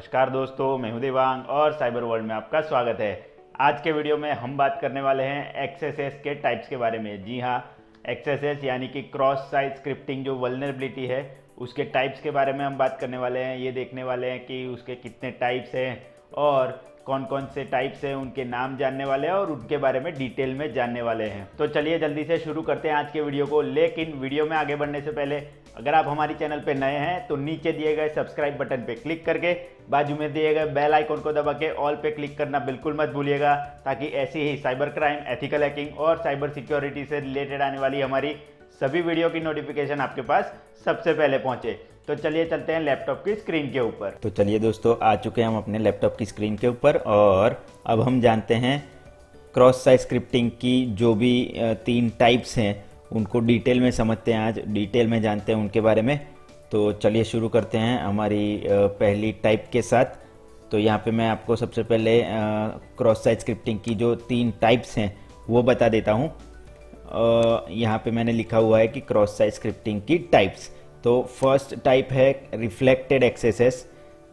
नमस्कार दोस्तों, मैं हूं देवांग और साइबर वर्ल्ड में आपका स्वागत है। आज के वीडियो में हम बात करने वाले हैं XSS के टाइप्स के बारे में। जी हाँ, XSS यानी कि क्रॉस साइट स्क्रिप्टिंग जो वल्नरेबिलिटी है उसके टाइप्स के बारे में हम बात करने वाले हैं। ये देखने वाले हैं कि उसके कितने टाइप्स हैं और कौन कौन से टाइप्स हैं, उनके नाम जानने वाले हैं और उनके बारे में डिटेल में जानने वाले हैं। तो चलिए जल्दी से शुरू करते हैं आज के वीडियो को। लेकिन वीडियो में आगे बढ़ने से पहले अगर आप हमारी चैनल पे नए हैं तो नीचे दिए गए सब्सक्राइब बटन पे क्लिक करके बाजू में दिए गए बेल आइकन को दबा के ऑल पे क्लिक करना बिल्कुल मत भूलिएगा, ताकि ऐसी ही साइबर क्राइम, एथिकल हैकिंग और साइबर सिक्योरिटी से रिलेटेड आने वाली हमारी सभी वीडियो की नोटिफिकेशन आपके पास सबसे पहले पहुंचे। तो चलिए चलते हैं लैपटॉप की स्क्रीन के ऊपर। तो चलिए दोस्तों, आ चुके हैं हम अपने लैपटॉप की स्क्रीन के ऊपर और अब हम जानते हैं क्रॉस साइट स्क्रिप्टिंग की जो भी 3 टाइप्स हैं उनको डिटेल में समझते हैं। आज डिटेल में जानते हैं उनके बारे में। तो चलिए शुरू करते हैं हमारी पहली टाइप के साथ। तो यहाँ पे मैं आपको सबसे पहले क्रॉस साइट स्क्रिप्टिंग की जो 3 टाइप्स हैं वो बता देता हूँ। यहाँ पे मैंने लिखा हुआ है कि क्रॉस साइट स्क्रिप्टिंग की टाइप्स। तो फर्स्ट टाइप है रिफ्लेक्टेड एक्सेसेस,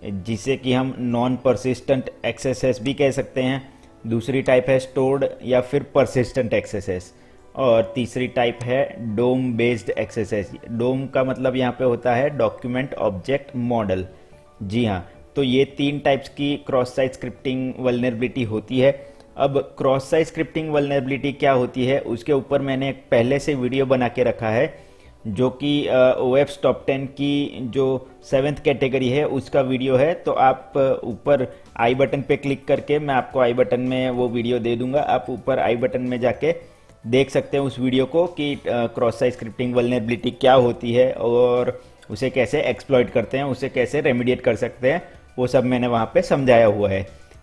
जिसे कि हम नॉन परसिस्टेंट एक्सेसेस भी कह सकते हैं। दूसरी टाइप है स्टोर्ड या फिर परसिस्टेंट एक्सेसेस, और तीसरी टाइप है डोम बेस्ड एक्सेसेस। डोम का मतलब यहाँ पे होता है डॉक्यूमेंट ऑब्जेक्ट मॉडल। जी हाँ, तो ये 3 टाइप्स की क्रॉस साइट स्क्रिप्टिंग वल्नरेबिलिटी होती है। अब क्रॉस साइट स्क्रिप्टिंग वल्नरेबिलिटी क्या होती है उसके ऊपर मैंने एक पहले से वीडियो बना के रखा है, जो कि OWASP टॉप 10 की जो 7th कैटेगरी है उसका वीडियो है। तो आप ऊपर आई बटन पे क्लिक करके, मैं आपको आई बटन में वो वीडियो दे दूंगा, आप ऊपर आई बटन में जाके देख सकते हैं उस वीडियो को कि क्रॉस साइट स्क्रिप्टिंग वल्नरेबिलिटी क्या होती है और उसे कैसे एक्सप्लॉइट करते हैं, उसे कैसे रेमेडिएट कर सकते हैं, वो सब मैंने वहाँ पे समझाया हुआ है।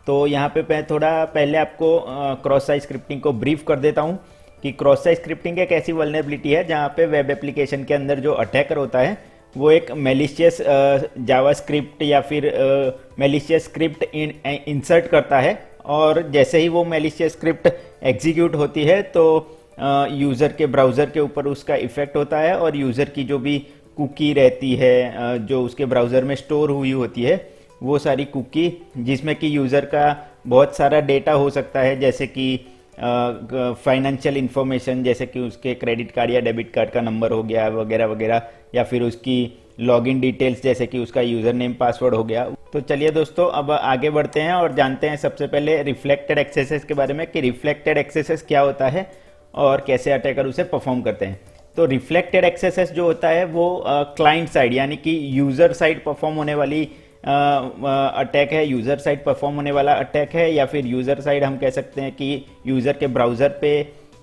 तो यहाँ पे मैं थोड़ा पहले आपको क्रॉस साइट स्क्रिप्टिंग को ब्रीफ कर देता हूँ कि क्रॉस साइट स्क्रिप्टिंग एक ऐसी वल्नरेबिलिटी है जहाँ पे वेब एप्लीकेशन के अंदर जो अटैकर होता है वो एक मेलिशियस जावास्क्रिप्ट या फिर मेलिशियस स्क्रिप्ट इंसर्ट करता है, और जैसे ही वो मेलिशियस स्क्रिप्ट एग्जीक्यूट होती है तो यूज़र के ब्राउज़र के ऊपर उसका इफेक्ट होता है, और यूज़र की जो भी कुकी रहती है जो उसके ब्राउज़र में स्टोर हुई होती है, वो सारी कुकी, जिसमें कि यूज़र का बहुत सारा डेटा हो सकता है, जैसे कि फाइनेंशियल इन्फॉर्मेशन, जैसे कि उसके क्रेडिट कार्ड या डेबिट कार्ड का नंबर हो गया वगैरह वगैरह, या फिर उसकी लॉगिन डिटेल्स जैसे कि उसका यूज़र नेम पासवर्ड हो गया। तो चलिए दोस्तों, अब आगे बढ़ते हैं और जानते हैं सबसे पहले रिफ्लेक्टेड एक्सेसेस के बारे में कि रिफ्लेक्टेड एक्सेसेस क्या होता है और कैसे अटैकर उसे परफॉर्म करते हैं। तो रिफ्लेक्टेड एक्सेसेस जो होता है वो क्लाइंट साइड यानी कि यूज़र साइड परफॉर्म होने वाली अटैक है, यूज़र साइड परफॉर्म होने वाला अटैक है, या फिर यूज़र साइड हम कह सकते हैं कि यूज़र के ब्राउज़र पे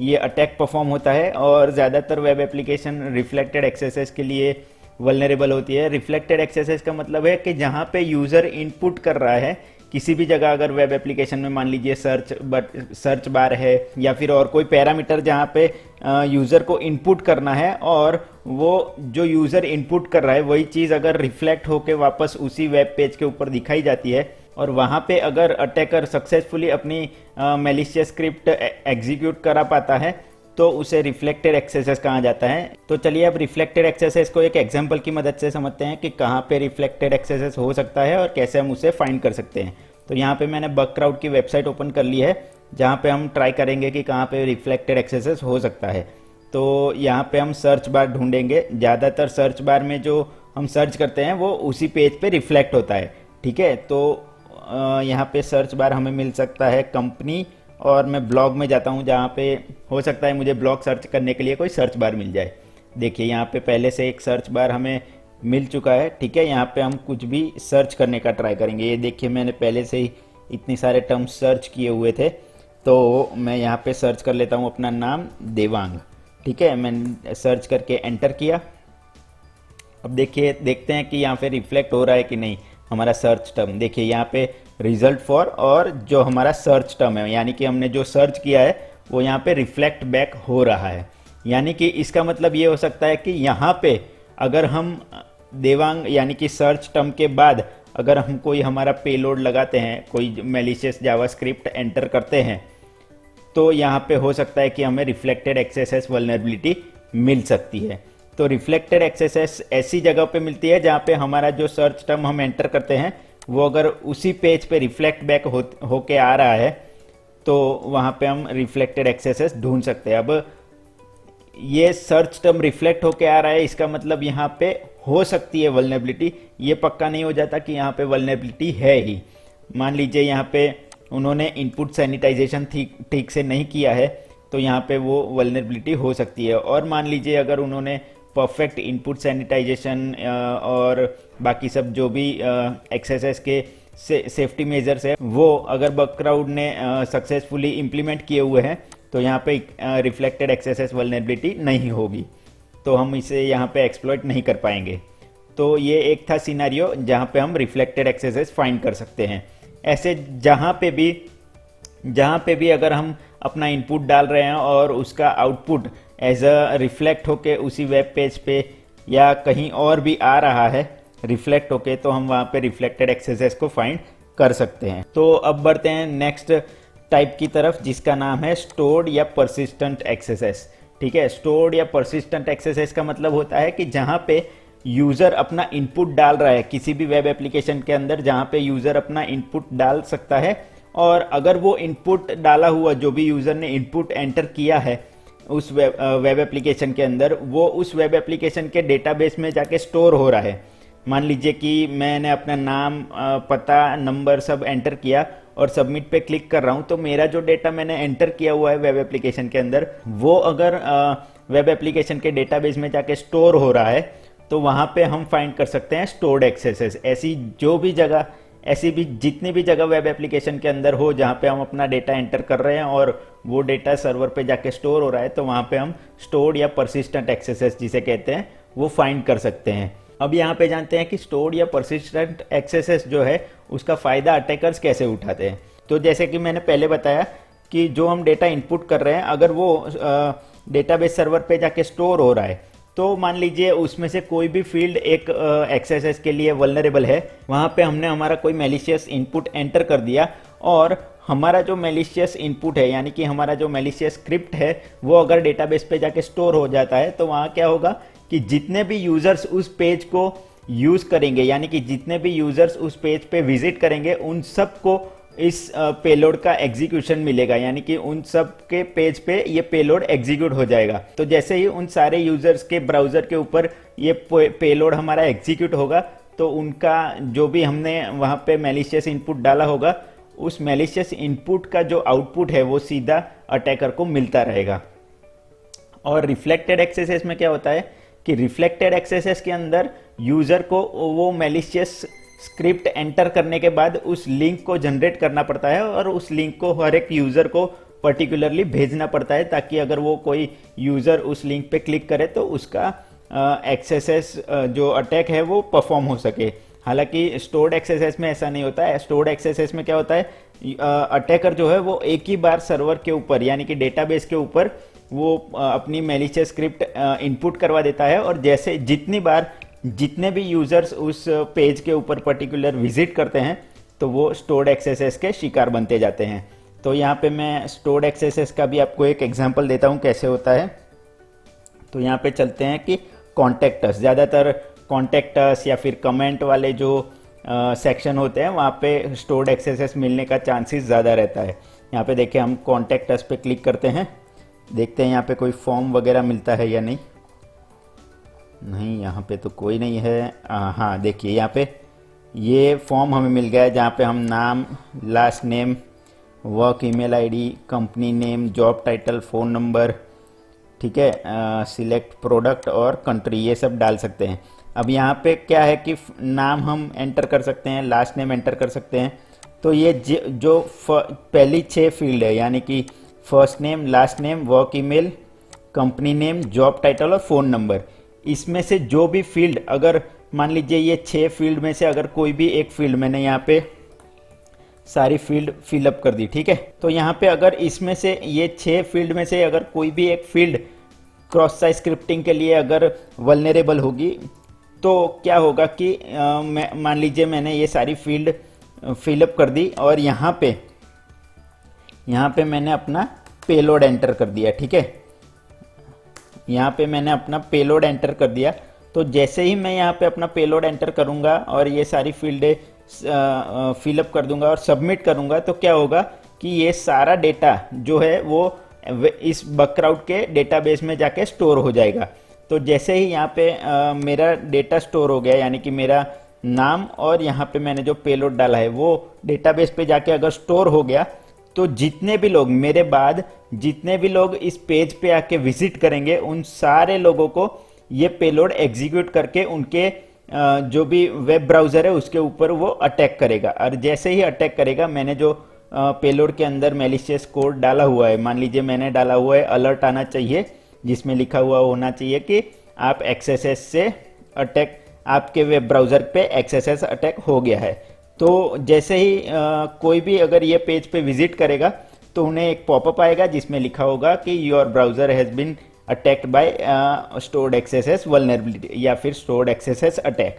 ये अटैक परफॉर्म होता है। और ज़्यादातर वेब एप्लीकेशन रिफ्लेक्टेड एक्सेसेस के लिए वल्नरेबल होती है। रिफ्लेक्टेड एक्सेसेस का मतलब है कि जहाँ पे यूज़र इनपुट कर रहा है किसी भी जगह, अगर वेब एप्लीकेशन में मान लीजिए सर्च बार है या फिर और कोई पैरामीटर जहाँ पे यूज़र को इनपुट करना है, और वो जो यूज़र इनपुट कर रहा है वही चीज़ अगर रिफ्लेक्ट होकर वापस उसी वेब पेज के ऊपर दिखाई जाती है, और वहाँ पे अगर अटैकर सक्सेसफुली अपनी मैलिशियस स्क्रिप्ट एग्जीक्यूट करा पाता है तो उसे रिफ्लेक्टेड एक्सेसेस कहा जाता है। तो चलिए अब रिफ्लेक्टेड एक्सेसेस को एक एग्जांपल की मदद से समझते हैं कि कहाँ पे रिफ्लेक्टेड एक्सेसेस हो सकता है और कैसे हम उसे फाइंड कर सकते हैं। तो यहाँ पे मैंने बगक्राउड की वेबसाइट ओपन कर ली है, जहाँ पे हम ट्राई करेंगे कि कहाँ पे रिफ्लेक्टेड एक्सेसेस हो सकता है। तो यहाँ पे हम सर्च बार ढूंढेंगे। ज़्यादातर सर्च बार में जो हम सर्च करते हैं वो उसी पेज पे रिफ्लेक्ट होता है, ठीक है। तो यहाँ पे सर्च बार हमें मिल सकता है कंपनी, और मैं ब्लॉग में जाता हूँ जहाँ पे हो सकता है मुझे ब्लॉग सर्च करने के लिए कोई सर्च बार मिल जाए। देखिए यहाँ पे पहले से एक सर्च बार हमें मिल चुका है, ठीक है। यहाँ पे हम कुछ भी सर्च करने का ट्राई करेंगे। ये देखिए मैंने पहले से ही इतने सारे टर्म्स सर्च किए हुए थे, तो मैं यहाँ पे सर्च कर लेता हूँ अपना नाम देवांग, ठीक है। मैंने सर्च करके एंटर किया। अब देखिए देखते हैं कि यहाँ पे रिफ्लेक्ट हो रहा है कि नहीं हमारा सर्च टर्म। देखिए यहाँ पे रिजल्ट फॉर, और जो हमारा सर्च टर्म है यानी कि हमने जो सर्च किया है वो यहाँ पे रिफ्लेक्ट बैक हो रहा है। यानी कि इसका मतलब ये हो सकता है कि यहाँ पे अगर हम देवांग यानी कि सर्च टर्म के बाद अगर हम कोई हमारा पेलोड लगाते हैं, कोई मैलिशियस जावास्क्रिप्ट एंटर करते हैं, तो यहाँ पे हो सकता है कि हमें रिफ्लेक्टेड एक्सेसेस वल्नरेबिलिटी मिल सकती है। तो रिफ्लेक्टेड एक्सेसेस ऐसी जगह पे मिलती है जहाँ पे हमारा जो सर्च टर्म हम एंटर करते हैं वो अगर उसी पेज पे रिफ्लेक्ट बैक होके आ रहा है तो वहाँ पे हम रिफ्लेक्टेड एक्सेसेस ढूंढ सकते हैं। अब ये सर्च टर्म रिफ्लेक्ट होके आ रहा है, इसका मतलब यहाँ पे हो सकती है वल्नरेबिलिटी, ये पक्का नहीं हो जाता कि यहाँ पे वल्नरेबिलिटी है ही। मान लीजिए यहाँ पे उन्होंने इनपुट सैनिटाइजेशन ठीक से नहीं किया है तो यहाँ पे वो वल्नरेबिलिटी हो सकती है। और मान लीजिए अगर उन्होंने परफेक्ट इनपुट सैनिटाइजेशन और बाकी सब जो भी एक्सेसेस के सेफ्टी मेजर्स है वो अगर बगक्राउड ने सक्सेसफुली इम्प्लीमेंट किए हुए हैं तो यहाँ पे रिफ्लेक्टेड एक्सेसेस वल्नरेबिलिटी नहीं होगी, तो हम इसे यहाँ पे एक्सप्लॉइट नहीं कर पाएंगे। तो ये एक था सिनेरियो जहाँ पे हम रिफ्लेक्टेड एक्सेसेस फाइंड कर सकते हैं। ऐसे जहाँ पे भी अगर हम अपना इनपुट डाल रहे हैं और उसका आउटपुट एज अ रिफ्लेक्ट होके उसी वेब पेज पे या कहीं और भी आ रहा है रिफ्लेक्ट होके, तो हम वहाँ पे रिफ्लेक्टेड एक्सेसेस को फाइंड कर सकते हैं। तो अब बढ़ते हैं नेक्स्ट टाइप की तरफ जिसका नाम है स्टोर्ड या परसिस्टेंट एक्सेसेस। ठीक है, स्टोर्ड या परसिस्टेंट एक्सेसेस का मतलब होता है कि जहाँ पे यूज़र अपना इनपुट डाल रहा है किसी भी वेब एप्लीकेशन के अंदर, जहाँ पे यूज़र अपना इनपुट डाल सकता है और अगर वो इनपुट डाला हुआ जो भी यूज़र ने इनपुट एंटर किया है उस वेब एप्लीकेशन के अंदर, वो उस वेब एप्लीकेशन के डेटाबेस में जाके स्टोर हो रहा है। मान लीजिए कि मैंने अपना नाम, पता, नंबर सब एंटर किया और सबमिट पे क्लिक कर रहा हूँ, तो मेरा जो डेटा मैंने एंटर किया हुआ है वेब एप्लीकेशन के अंदर वो अगर वेब एप्लीकेशन के डेटाबेस में जाके स्टोर हो रहा है तो वहाँ पे हम फाइंड कर सकते हैं स्टोर्ड एक्सेसेस। ऐसी भी जितनी भी जगह वेब एप्लीकेशन के अंदर हो जहाँ पे हम अपना डेटा एंटर कर रहे हैं और वो डेटा सर्वर पे जाके स्टोर हो रहा है, तो वहाँ पे हम स्टोर्ड या परसिस्टेंट एक्सेसेस जिसे कहते हैं वो फाइंड कर सकते हैं। अब यहाँ पे जानते हैं कि स्टोर्ड या परसिस्टेंट एक्सेसेस जो है उसका फ़ायदा अटैकर्स कैसे उठाते हैं। तो जैसे कि मैंने पहले बताया कि जो हम डेटा इनपुट कर रहे हैं अगर वो डेटाबेस सर्वर पे जाके स्टोर हो रहा है तो मान लीजिए उसमें से कोई भी फील्ड एक एक्सेसेस के लिए वल्नरेबल है, वहाँ पे हमने हमारा कोई मैलिशियस इनपुट एंटर कर दिया और हमारा जो मैलिशियस इनपुट है यानी कि हमारा जो मैलिशियस स्क्रिप्ट है वो अगर डेटाबेस पे जाके स्टोर हो जाता है तो वहाँ क्या होगा कि जितने भी यूज़र्स उस पेज को यूज़ करेंगे यानी कि जितने भी यूज़र्स उस पेज पे विजिट करेंगे उन सब को इस पेलोड का एग्जीक्यूशन मिलेगा, यानी कि उन सब के पेज पे ये पेलोड एग्जीक्यूट हो जाएगा। तो जैसे ही उन सारे यूजर्स के ब्राउज़र के ऊपर ये पेलोड हमारा एग्जीक्यूट होगा तो उनका जो भी हमने वहाँ पे मैलिशियस इनपुट डाला होगा उस मैलिशियस इनपुट का जो आउटपुट है वो सीधा अटैकर को मिलता रहेगा। और रिफ्लेक्टेड एक्सेसेस में क्या होता है कि रिफ्लेक्टेड एक्सेसेस के अंदर यूज़र को वो मैलिशियस स्क्रिप्ट एंटर करने के बाद उस लिंक को जनरेट करना पड़ता है और उस लिंक को हर एक यूज़र को पर्टिकुलरली भेजना पड़ता है ताकि अगर वो कोई यूज़र उस लिंक पे क्लिक करे तो उसका एक्सेसेस जो अटैक है वो परफॉर्म हो सके। हालांकि स्टोर्ड एक्सेसेस में ऐसा नहीं होता है। स्टोर्ड एक्सेसेस में क्या होता है अटैकर जो है वो एक ही बार सर्वर के ऊपर यानी कि डेटाबेस के ऊपर वो अपनी मैलिशियस स्क्रिप्ट इनपुट करवा देता है और जैसे जितने भी यूज़र्स उस पेज के ऊपर पर्टिकुलर विजिट करते हैं तो वो स्टोर्ड एक्सेसेस के शिकार बनते जाते हैं। तो यहाँ पे मैं स्टोर्ड एक्सेसेस का भी आपको एक एग्जांपल देता हूँ कैसे होता है। तो यहाँ पे चलते हैं कि कॉन्टेक्ट अस, ज़्यादातर कॉन्टेक्ट अस या फिर कमेंट वाले जो सेक्शन होते हैं वहाँ पे स्टोर्ड एक्सेसेस मिलने का चांसेस ज़्यादा रहता है। यहाँ पे देखिए हम कॉन्टेक्ट अस पे क्लिक करते हैं, देखते हैं यहाँ पे कोई फॉर्म वगैरह मिलता है या नहीं। यहाँ पे तो कोई नहीं है। हाँ देखिए यहाँ पे ये फॉर्म हमें मिल गया है जहाँ पे हम नाम, last name, work email ID, company name, job title, phone number, ठीक है, सिलेक्ट प्रोडक्ट और कंट्री ये सब डाल सकते हैं। अब यहाँ पे क्या है कि नाम हम एंटर कर सकते हैं, लास्ट नेम एंटर कर सकते हैं। तो ये जो पहली 6 फील्ड है यानी कि first name, last name, work email, company name, job title और फ़ोन नंबर, इसमें से जो भी फील्ड अगर मान लीजिए ये 6 फील्ड में से अगर कोई भी एक फील्ड मैंने यहाँ पे सारी फील्ड फिलअप कर दी, ठीक है, तो यहाँ पे अगर इसमें से ये 6 फील्ड में से अगर कोई भी एक फील्ड क्रॉस साइट स्क्रिप्टिंग के लिए अगर वल्नरेबल होगी तो क्या होगा कि मान लीजिए मैंने ये सारी फील्ड फिलअप कर दी और यहाँ पे मैंने अपना पेलोड एंटर कर दिया, ठीक है, यहाँ पे मैंने अपना पेलोड एंटर कर दिया। तो जैसे ही मैं यहाँ पे अपना पेलोड एंटर करूँगा और ये सारी फील्डें फिलअप कर दूंगा और सबमिट करूंगा तो क्या होगा कि ये सारा डेटा जो है वो इस बकक्राउड के डेटाबेस में जाके स्टोर हो जाएगा। तो जैसे ही यहाँ पे मेरा डेटा स्टोर हो गया, यानी कि मेरा नाम और यहाँ पे मैंने जो पेलोड डाला है वो डेटाबेस पे जाके अगर स्टोर हो गया, तो जितने भी लोग मेरे बाद जितने भी लोग इस पेज पे आके विजिट करेंगे उन सारे लोगों को ये पेलोड एग्जीक्यूट करके उनके जो भी वेब ब्राउज़र है उसके ऊपर वो अटैक करेगा। और जैसे ही अटैक करेगा, मैंने जो पेलोड के अंदर मैलिशियस कोड डाला हुआ है, मान लीजिए मैंने डाला हुआ है अलर्ट आना चाहिए जिसमें लिखा हुआ होना चाहिए कि आप XSS से अटैक, आपके वेब ब्राउज़र पे XSS अटैक हो गया है। तो जैसे ही कोई भी अगर ये पेज पे विजिट करेगा तो उन्हें एक पॉपअप आएगा जिसमें लिखा होगा कि your browser has been attacked by stored XSS vulnerability या फिर स्टोर्ड XSS अटैक।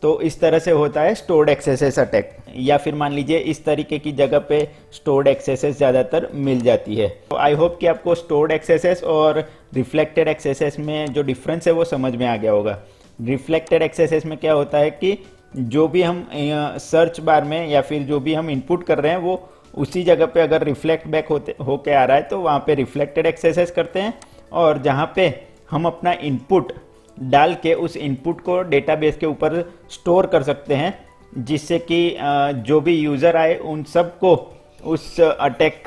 तो इस तरह से होता है स्टोर्ड XSS अटैक, या फिर मान लीजिए इस तरीके की जगह पे स्टोर्ड XSS ज़्यादातर मिल जाती है। तो आई होप कि आपको स्टोर्ड XSS और रिफ्लेक्टेड XSS में जो डिफरेंस है वो समझ में आ गया होगा। रिफ्लेक्टेड XSS में क्या होता है कि जो भी हम सर्च बार में या फिर जो भी हम इनपुट कर रहे हैं वो उसी जगह पे अगर रिफ्लेक्ट बैक होके आ रहा है तो वहाँ पे रिफ्लेक्टेड XSS करते हैं, और जहाँ पे हम अपना इनपुट डाल के उस इनपुट को डेटाबेस के ऊपर स्टोर कर सकते हैं, जिससे कि जो भी यूज़र आए उन सब को उस अटैक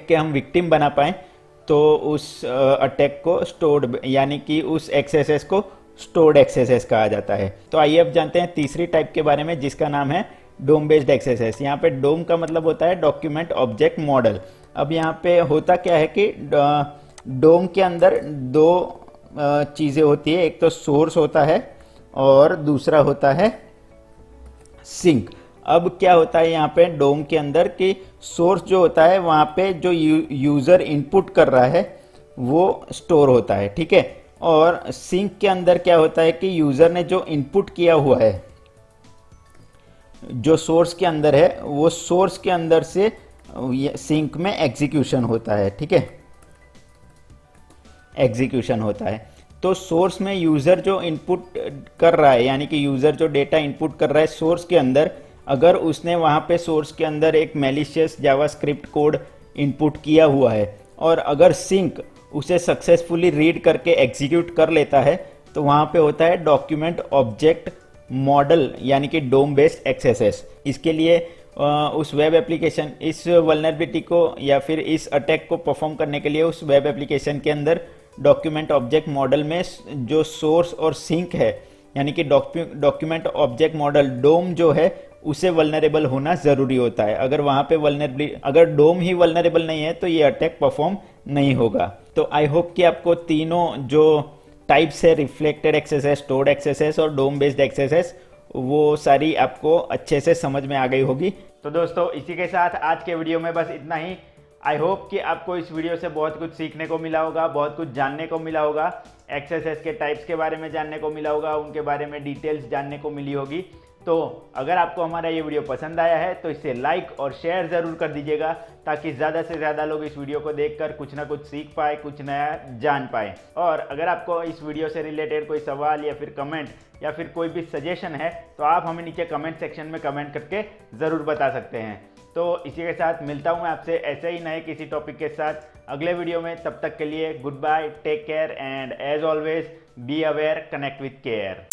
के हम विक्टिम बना पाएँ। तो उस अटैक को स्टोर्ड, यानी कि उस XSS को स्टोर्ड XSS कहा जाता है। तो आइए अब जानते हैं तीसरी टाइप के बारे में जिसका नाम है डोम बेस्ड XSS। यहाँ पे डोम का मतलब होता है डॉक्यूमेंट ऑब्जेक्ट मॉडल। अब यहाँ पे होता क्या है कि डोम के अंदर दो चीज़ें होती है, एक तो सोर्स होता है और दूसरा होता है सिंक। अब क्या होता है यहाँ पे डोम के अंदर कि सोर्स जो होता है वहाँ पे जो यूज़र इनपुट कर रहा है वो स्टोर होता है, ठीक है। और सिंक के अंदर क्या होता है कि यूज़र ने जो इनपुट किया हुआ है जो सोर्स के अंदर है वो सोर्स के अंदर से सिंक में एग्जीक्यूशन होता है, ठीक है, एग्जीक्यूशन होता है। तो सोर्स में यूज़र जो इनपुट कर रहा है, यानी कि यूज़र जो डेटा इनपुट कर रहा है सोर्स के अंदर, अगर उसने वहाँ पे सोर्स के अंदर एक मैलिशियस जावास्क्रिप्ट कोड इनपुट किया हुआ है और अगर सिंक उसे सक्सेसफुली रीड करके एग्जीक्यूट कर लेता है तो वहाँ पे होता है डॉक्यूमेंट ऑब्जेक्ट मॉडल, यानी कि डोम बेस्ड XSS। इसके लिए उस वेब एप्लीकेशन, इस वल्नरेबिलिटी को या फिर इस अटैक को परफॉर्म करने के लिए उस वेब एप्लीकेशन के अंदर डॉक्यूमेंट ऑब्जेक्ट मॉडल में जो सोर्स और सिंक है, यानी कि डॉक्यूमेंट ऑब्जेक्ट मॉडल डोम जो है उसे वल्नरेबल होना ज़रूरी होता है। अगर वहाँ पे अगर डोम ही वल्नरेबल नहीं है तो ये अटैक परफॉर्म नहीं होगा। तो आई होप कि आपको तीनों जो टाइप्स है, रिफ्लेक्टेड XSS, स्टोर्ड XSS और डोम बेस्ड XSS, वो सारी आपको अच्छे से समझ में आ गई होगी। तो दोस्तों इसी के साथ आज के वीडियो में बस इतना ही। आई होप कि आपको इस वीडियो से बहुत कुछ सीखने को मिला होगा, बहुत कुछ जानने को मिला होगा, XSS के टाइप्स के बारे में जानने को मिला होगा, उनके बारे में डिटेल्स जानने को मिली होगी। तो अगर आपको हमारा ये वीडियो पसंद आया है तो इसे लाइक और शेयर ज़रूर कर दीजिएगा, ताकि ज़्यादा से ज़्यादा लोग इस वीडियो को देखकर कुछ ना कुछ सीख पाए, कुछ नया जान पाए। और अगर आपको इस वीडियो से रिलेटेड कोई सवाल या फिर कमेंट या फिर कोई भी सजेशन है तो आप हमें नीचे कमेंट सेक्शन में कमेंट करके ज़रूर बता सकते हैं। तो इसी के साथ मिलता हूँ मैं आपसे ऐसे ही नए किसी टॉपिक के साथ अगले वीडियो में। तब तक के लिए goodbye, take care and as always be aware, connect with care.